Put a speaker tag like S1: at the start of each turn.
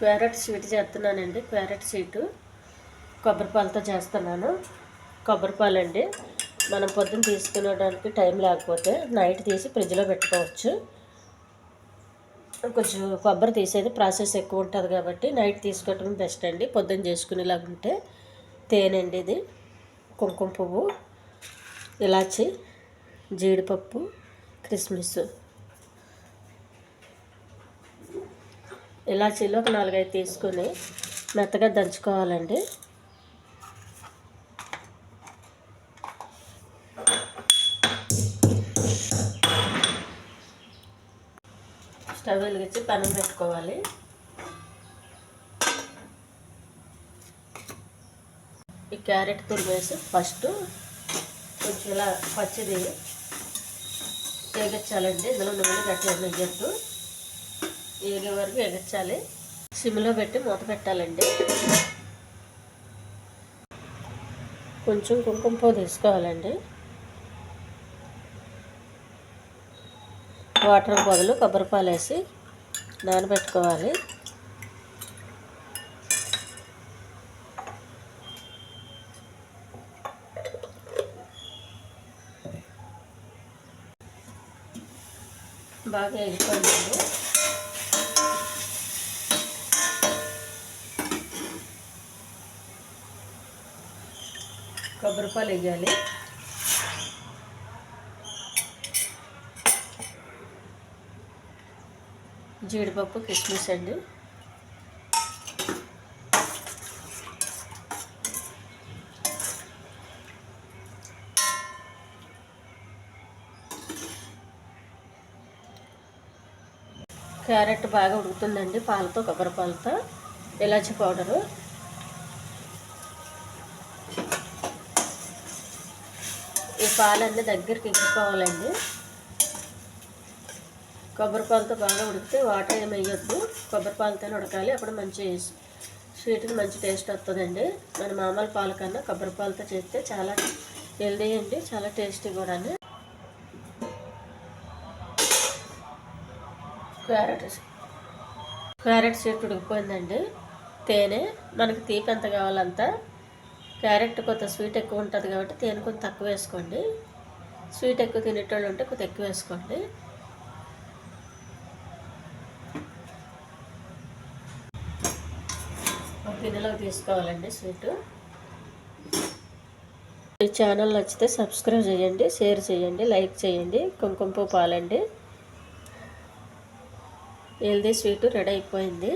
S1: Carrot sweet చేస్తున్నానండి. Carrot sweet కొబ్బరిపాలతో చేస్తున్నాను. కొబ్బరిపాలండి మనం పొద్దున్న తీసుకునేడానికి టైం లేకపోతే నైట్ తీసి ఫ్రిడ్జ్లో పెట్టుకోవచ్చు. కొంచెం కొబ్బరి తీసేది ప్రాసెస్ ఎక్కువ ఉంటుంది కాబట్టి నైట్ తీసుకోవటం బెస్ట్ అండి. పొద్దున్న చేసుకునేలాగా ఉంటే తేనె అండి, ఇది కుంకుమ పువ్వు, ఇలాచి, జీడిపప్పు, కిస్మిస్, ఇలాచీలో ఒక 4-5 తీసుకుని మెత్తగా దంచుకోవాలండి. స్టవ్ వెలిగించి పెనం పెట్టుకోవాలి. ఈ క్యారెట్ తురిమేసి ఫస్ట్ కొంచెం ఇలా పచ్చిది వేగించాలండి. ఇందులో నూనె గట్టిగా నెయ్యొద్దు, వేగే వరకు వేగించాలి. సిమ్లో పెట్టి మూత పెట్టాలండి. కొంచెం కుంకుమ పువ్వు తీసుకోవాలండి. వాటర్ బదులు కొబ్బరిపాలు వేసి నానబెట్టుకోవాలి. బాగా వేగిపోయిందండి. కొబ్బరిపాలు వేయాలి. జీడిపప్పు, కిస్మిస్ అండి. క్యారెట్ బాగా ఉడుకుతుందండి పాలతో, కొబ్బరి పాలతో. ఇలాచి పౌడరు, ఈ పాలన్నీ దగ్గరికి ఎక్కిపోవాలండి. కొబ్బరి పాలతో బాగా ఉడికితే వాటర్ ఏమి వేయొద్దు, కొబ్బరి పాలతోనే ఉడకాలి. అప్పుడు మంచి స్వీట్కి మంచి టేస్ట్ వస్తుందండి. మన మామూలు పాల కన్నా కొబ్బరి పాలతో చేస్తే చాలా హెల్దీ అండి, చాలా టేస్టీ కూడా. క్యారెట్ స్వీట్ ఉడికిపోయిందండి. తేనె మనకి తీపి ఎంత కావాలంత. క్యారెట్ కొంత స్వీట్ ఎక్కువ ఉంటుంది కాబట్టి తేనె కొంచెం తక్కువ వేసుకోండి. స్వీట్ ఎక్కువ తినేటోళ్ళు ఉంటే కొంచెం ఎక్కువ వేసుకోండి. ఒక గిన్నెలోకి తీసుకోవాలండి స్వీటు. ఈ ఛానల్ నచ్చితే సబ్స్క్రైబ్ చేయండి, షేర్ చేయండి, లైక్ చేయండి. కుంకుమ పువ్వు పాలండి. హెల్దీ స్వీటు రెడీ అయిపోయింది.